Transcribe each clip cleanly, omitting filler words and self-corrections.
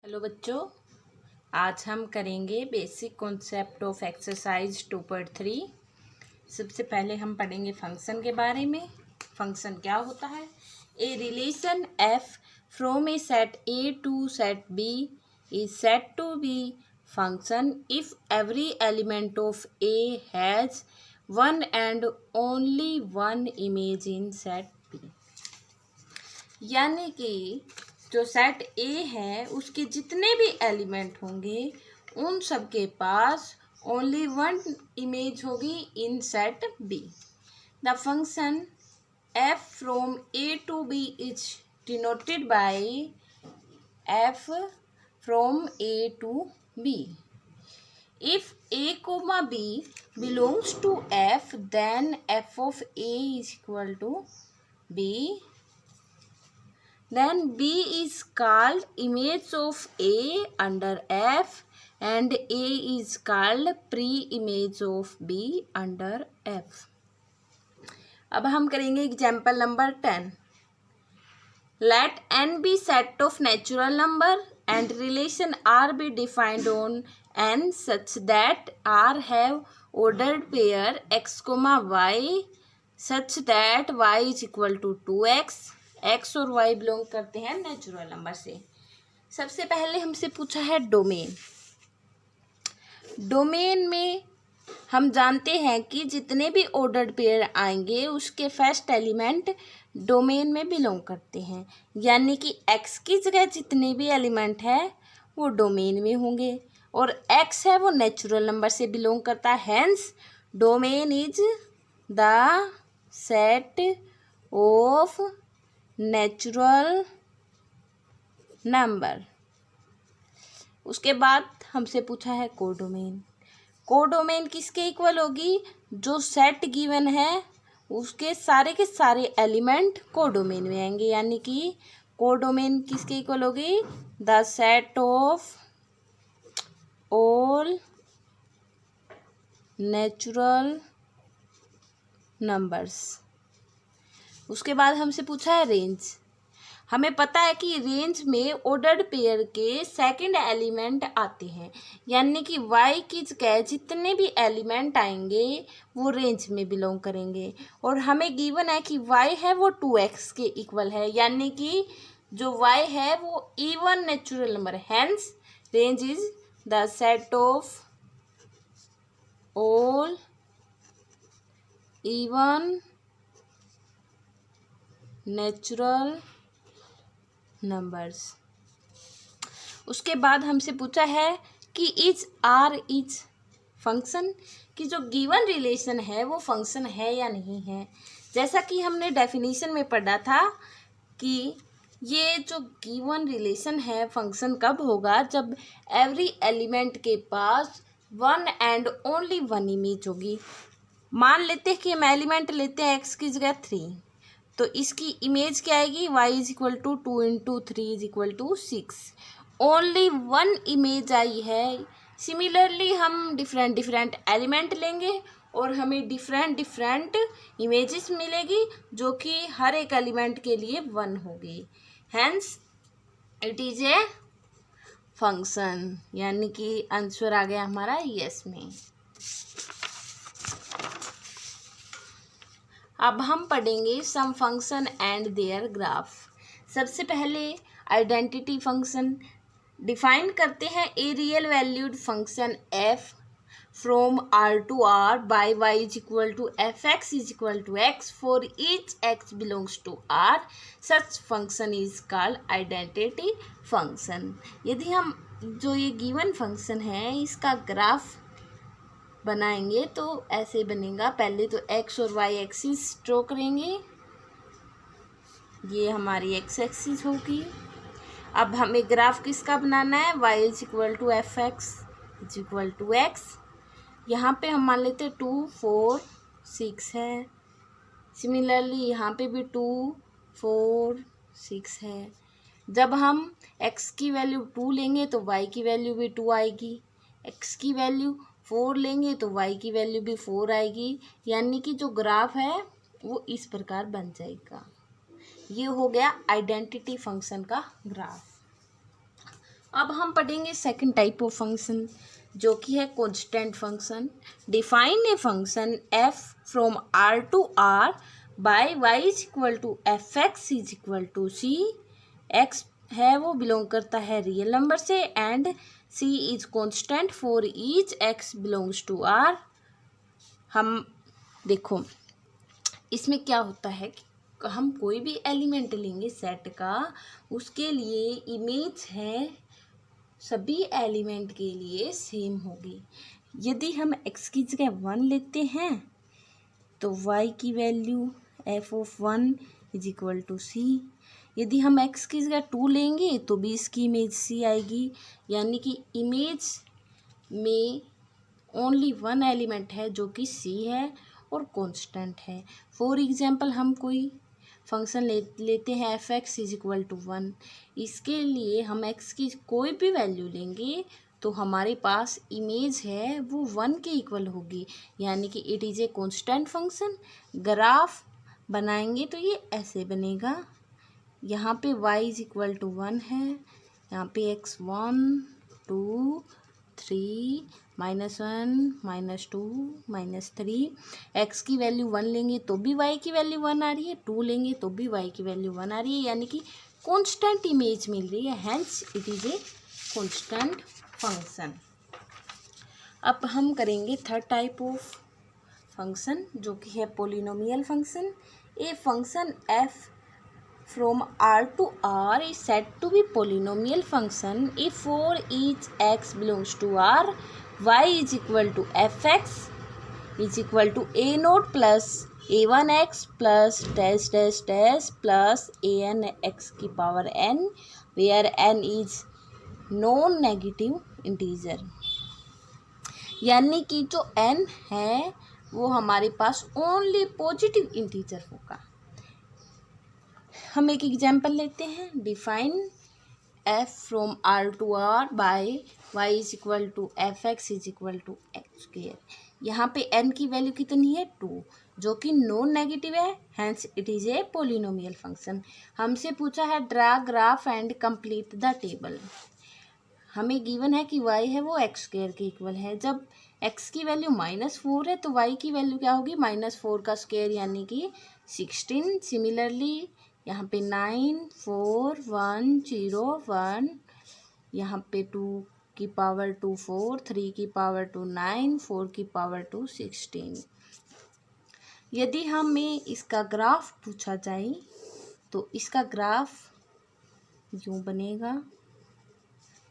Hello बच्चों, आज हम करेंगे बेसिक कॉन्सेप्ट ऑफ एक्सरसाइज 2.3। सबसे पहले हम पढ़ेंगे फंक्शन के बारे में। फंक्शन क्या होता है? A relation F from a set A to set B is said to be function if every element of A has one and only one image in set B. यानी कि जो set ए है उसके जितने भी एलिमेंट होंगे उन सब के पास ओनली वन इमेज होगी in set B. The function F from A to B is denoted by F from A to B. If A comma B belongs to F then F of A is equal to B. Then B is called image of A under F and A is called pre-image of B under F. अब हम करेंगे example number 10। Let n be set of natural number and relation R be defined on n such that R have ordered pair x, y such that y is equal to 2x। X और Y belong करते हैं natural number से। सबसे पहले हमसे पूछा है domain. Domain में हम जानते हैं कि जितने भी ऑर्डर्ड पेयर आएंगे उसके फर्स्ट एलिमेंट डोमेन में बिलोंग करते हैं, यानी कि एक्स की जगह जितने भी एलिमेंट है वो डोमेन में होंगे और एक्स है वो नेचुरल नंबर से बिलोंग करता है। Hence domain is the set of natural number. उसके बाद हमसे पूछा है कोडोमेन। कोडोमेन किसके इक्वल होगी? जो सेट गिवन है उसके सारे के सारे एलिमेंट कोडोमेन में आएंगे, यानी कि कोडोमेन किसके इक्वल होगी? The set of all natural numbers. उसके बाद हमसे पूछा है रेंज। हमें पता है कि रेंज में ऑर्डर्ड पेयर के सेकंड एलिमेंट आते हैं, यानी कि y की जगह जितने भी एलिमेंट आएंगे वो रेंज में बिलोंग करेंगे। और हमें गिवन है कि y है वो 2x के इक्वल है, यानी कि जो y है वो इवन नेचुरल नंबर है। Hence range is the set of all even natural numbers. उसके बाद हमसे पूछा है कि इज आर इज फंक्शन, कि जो गिवन रिलेशन है वो फंक्शन है या नहीं है। जैसा कि हमने डेफिनेशन में पढ़ा था कि ये जो गिवन रिलेशन है फंक्शन कब होगा? जब एवरी एलिमेंट के पास one and only one image होगी। मान लेते हैं कि हम एलिमेंट लेते हैं एक्स की जगह 3, तो इसकी इमेज क्या आएगी? y is equal to 2 into 3 is equal to 6। Only one image आई है। सिमिलरली हम डिफरेंट डिफरेंट एलिमेंट लेंगे और हमें डिफरेंट डिफरेंट इमेजेस मिलेगी जो कि हर एक एलिमेंट के लिए वन होगी। Hence it is a function, यानी कि आंसर आ गया हमारा यस में। अब हम पढ़ेंगे some function and their graph. सबसे पहले आइडेंटिटी फंक्शन डिफाइन करते हैं। A real valued function F from R to R by y is equal to f x is equal to x for each x belongs to R, such function is called identity function. यदि हम जो ये given function है इसका graph बनाएंगे तो ऐसे बनेगा। पहले तो एक्स और वाई एक्सिस ड्रॉ करेंगे, ये हमारी एक्स एक्सिस होगी। अब हमें ग्राफ किसका बनाना है? Y is equal to f x is equal to x. यहाँ पे हम मान लेते 2 4 6 है। सिमिलरली यहाँ पे भी 2 4 6 है। जब हम एक्स की वैल्यू 2 लेंगे तो वाई की वैल्यू भी 2 आएगी। एक्स की वैल्यू 4 लेंगे तो y की वैल्यू भी 4 आएगी, यानी कि जो ग्राफ है वो इस प्रकार बन जाएगा। ये हो गया आइडेंटिटी फंक्शन का ग्राफ। अब हम पढ़ेंगे सेकंड टाइप ऑफ फंक्शन जो कि है constant function. Define a function F from R to R by y is equal to f x is equal to c. X है वो बिलोंग करता है रियल नंबर से and c is constant for each x belongs to R. हम देखो इसमें क्या होता है कि हम कोई भी एलिमेंट लेंगे सेट का, उसके लिए इमेज है सभी एलिमेंट के लिए सेम होगी। यदि हम एक्स की जगह 1 लेते हैं तो y की value f of 1 is equal to C. यदि हम x की जगह 2 लेंगे तो भी इसकी इमेज c आएगी, यानी कि इमेज में ओनली वन एलिमेंट है जो कि c है और कांस्टेंट है। फॉर एग्जांपल हम कोई फंक्शन लेते हैं f x is equal to 1। इसके लिए हम एक्स की कोई भी वैल्यू लेंगे तो हमारे पास इमेज है वो 1 के इक्वल होगी, यानी कि it is a constant function. Graph बनाएंगे तो ये ऐसे बनेगा, यहाँ पे y इज इक्वल टू 1 है, यहाँ पे x 1 2 3 -1 -2 -3। x की वैल्यू 1 लेंगे तो भी y की वैल्यू 1 आ रही है, 2 लेंगे तो भी y की वैल्यू 1 आ रही है, यानी कि कांस्टेंट इमेज मिल रही है, hence it is a constant function. अब हम करेंगे थर्ड टाइप ऑफ फंक्शन जो कि है polynomial function. A function f from R to R is said to be polynomial function if for each x belongs to R, y is equal to fx is equal to a naught plus a1x plus dash dash dash plus an x की power n, where n is non negative integer. यानी कि जो n है वो हमारे पास only positive integer होगा। हम एक एग्जाम्पल लेते हैं। Define f from r to r by y is equal to f x is equal to x square. यहाँ पे n की वैल्यू कितनी है 2, जो कि नॉन नेगेटिव है, hence it is a polynomial function. हमसे पूछा है draw graph and complete the table. हमें गिवन है कि y है वो एक्स स्क्वेयर के इक्वल है। जब x की वैल्यू -4 है तो y की वैल्यू क्या होगी -4 का स्क्वायर यानी कि 16। सिमिलरली यहाँ पे 9 4 1 0 1, यहाँ पे 2 की पावर 2 4, 3 की पावर 2 9, 4 की पावर 2 16। यदि हमें इसका ग्राफ पूछा जाए तो इसका ग्राफ यूँ बनेगा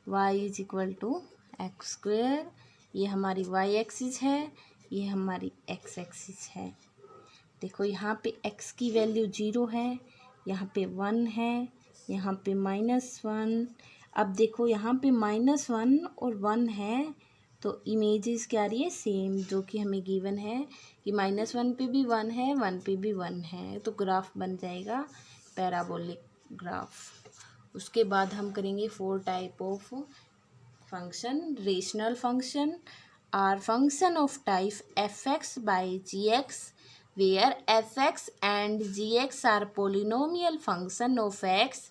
y is equal to x square. ये हमारी y एक्सिस है, ये हमारी x एक्सिस है। देखो यहाँ पे x की वैल्यू 0 है, यहाँ पे 1 है, यहाँ पे -1। अब देखो यहाँ पे -1 और 1 है तो इमेजेस क्या आ रही है सेम, जो कि हमें गिवन है कि -1 पे भी 1 है, 1 पे भी 1 है, तो ग्राफ बन जाएगा पैराबोलिक ग्राफ। उसके बाद हम करेंगे 4 type of function. Rational function are function of type f(x) by gx where f(x) and gx are polynomial function of x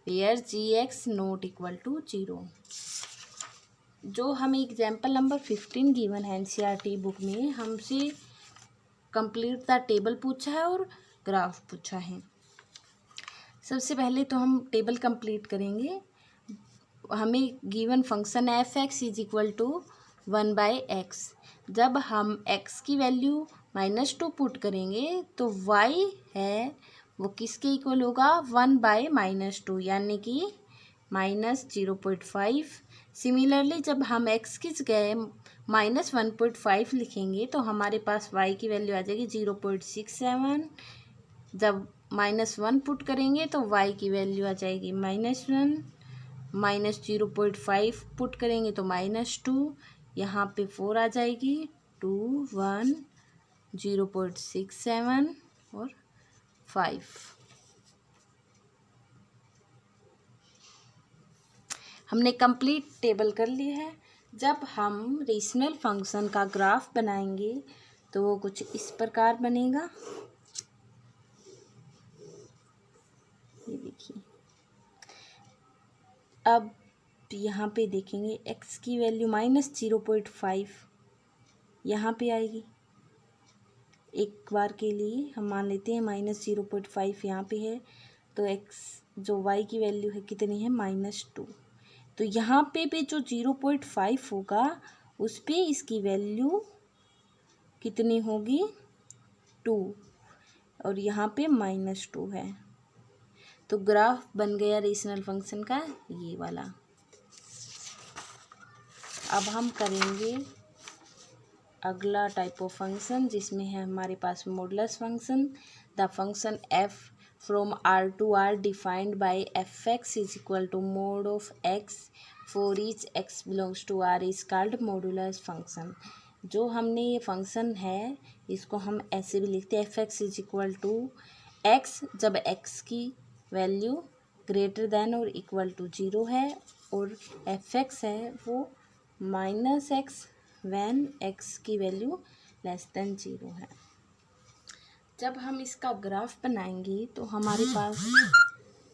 where gx not equal to 0। जो हमें एग्जाम्पल नंबर 15 गिवन है NCERT book में, हमसे complete the table पूछा है और graph पूछा है। सबसे पहले तो हम टेबल कंप्लीट करेंगे। हमें given function f(x) is equal to 1/x। जब हम x की वैल्यू -2 पुट करेंगे तो y है वो किसके इक्वल होगा 1/-2 यानी कि -0.5। सिमिलरली जब हम x की जगह -1.5 लिखेंगे तो हमारे पास y की वैल्यू आ जाएगी 0.67। जब -1 पुट करेंगे तो y की वैल्यू आ जाएगी -1, -0.5 पुट करेंगे तो -2, यहाँ पे 4 आ जाएगी 2 1 0.67 और 5। हमने कंप्लीट टेबल कर ली है। जब हम रेशनल फंक्शन का ग्राफ बनाएंगे तो वो कुछ इस प्रकार बनेगा। ये देखिए, अब तो यहाँ पे देखेंगे x की वैल्यू -0.5 यहाँ पे आएगी। एक बार के लिए हम मान लेते हैं -0.5 यहाँ पे है, तो x जो y की वैल्यू है कितनी है -2। तो यहाँ पे भी जो 0.5 होगा उस पे इसकी वैल्यू कितनी होगी 2, और यहाँ पे -2 है। तो ग्राफ बन गया रेशनल फंक्शन का ये वाला। अब हम करेंगे अगला टाइप ऑफ फंक्शन जिसमें है हमारे पास modulus function. The function f from r to r defined by fx is equal to mod of x for each x belongs to r is called modulus function. जो हमने ये function है इसको हम ऐसे भी लिखते हैं fx is equal to x जब x की वैल्यू ग्रेटर देन और इक्वल टू 0 है, और fx है वो -x व्हेन x की वैल्यू लेस देन 0 है। जब हम इसका ग्राफ बनाएंगे तो हमारे पास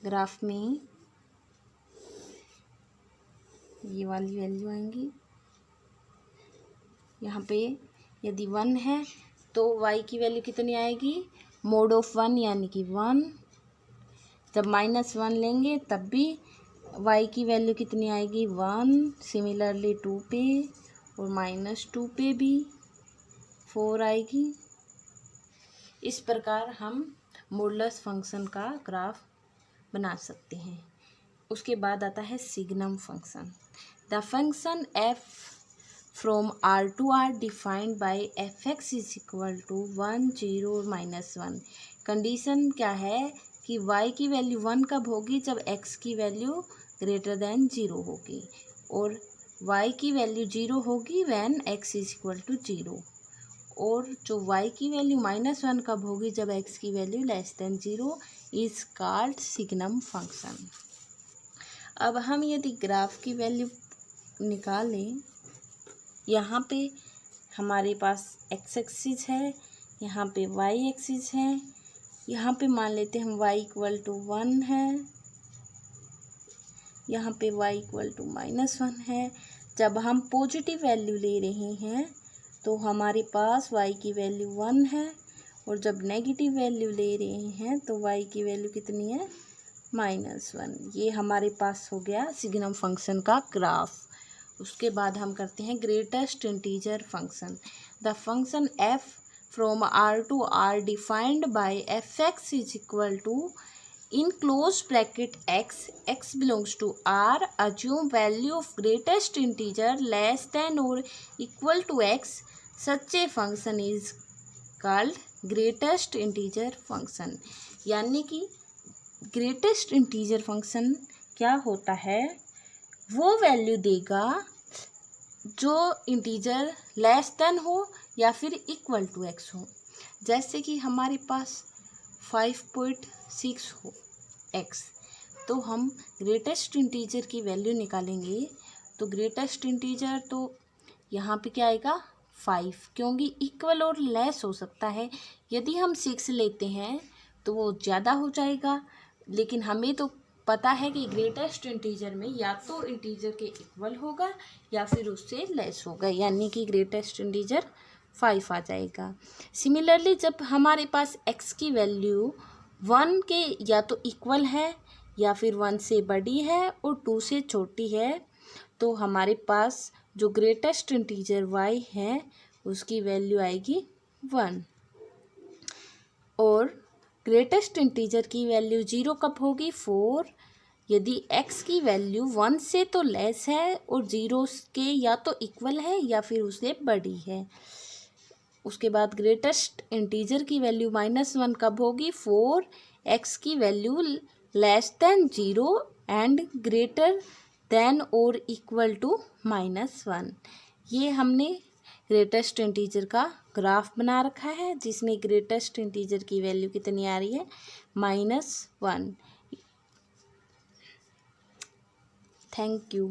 ग्राफ में ये वाली वैल्यू आएंगी। यहाँ पे यदि 1 है तो y की वैल्यू कितनी आएगी mod of 1 यानी कि 1। जब -1 लेंगे तब भी y की वैल्यू कितनी आएगी 1। सिमिलरली 2 पे और -2 पे भी 4 आएगी। इस प्रकार हम मॉडुलस फंक्शन का ग्राफ बना सकते हैं। उसके बाद आता है signum function. The function f from r to r defined by fx is equal to 1 0 -1। Condition क्या है कि y की वैल्यू 1 कब होगी जब x की वैल्यू ग्रेटर देन 0 होगी, और y की वैल्यू 0 होगी when x is equal to 0, और जो y की वैल्यू -1 कब होगी जब x की value less than 0 is called signum function. अब हम यदि ग्राफ की वैल्यू निकालें, यहाँ पे हमारे पास x एक्सिस है, यहाँ पे y एक्सिस है। यहाँ पे मान लेते हैं हम y इक्वल टू 1 है, यहाँ पे y इक्वल टू -1 है। जब हम पॉजिटिव वैल्यू ले रहे हैं तो हमारे पास y की वैल्यू 1 है, और जब नेगेटिव वैल्यू ले रहे हैं तो y की वैल्यू कितनी है -1। ये हमारे पास हो गया सिग्नम फंक्शन का ग्राफ। उसके बाद हम करते हैं greatest integer function. The function f from r to r defined by fx is equal to in close bracket x belongs to r, assume value of greatest integer less than or equal to x, such a function is called greatest integer function। यानी कि greatest integer function क्या होता है, वो value देगा जो integer less than हो या फिर इक्वल टू x हो। जैसे कि हमारे पास 5.6 हो x, तो हम ग्रेटेस्ट इंटीजर की वैल्यू निकालेंगे। तो ग्रेटेस्ट इंटीजर तो यहाँ पे क्या आएगा 5, क्योंकि इक्वल और लेस हो सकता है। यदि हम 6 लेते हैं तो वो ज़्यादा हो जाएगा, लेकिन हमें तो पता है कि ग्रेटेस्ट इंटीजर में या तो इंटीजर के इक्वल होगा या फिर उससे लेस होगा, यानी कि ग्रेटेस्ट इंटीजर 5 आ जाएगा। सिमिलरली जब हमारे पास x की वैल्यू 1 के या तो इक्वल है या फिर 1 से बड़ी है और 2 से छोटी है, तो हमारे पास जो ग्रेटेस्ट इंटीजर y है उसकी वैल्यू आएगी 1। और ग्रेटेस्ट इंटीजर की वैल्यू 0 कब होगी 4, यदि x की वैल्यू 1 से तो लेस है और 0 के या तो इक्वल है या फिर उससे बड़ी है। उसके बाद ग्रेटेस्ट इंटीजर की वैल्यू -1 कब होगी 4, x की value less than 0 and greater than और इक्वल टू -1। ये हमने ग्रेटेस्ट इंटीजर का ग्राफ बना रखा है जिसमें ग्रेटेस्ट इंटीजर की वैल्यू कितनी आ रही है -1। Thank you.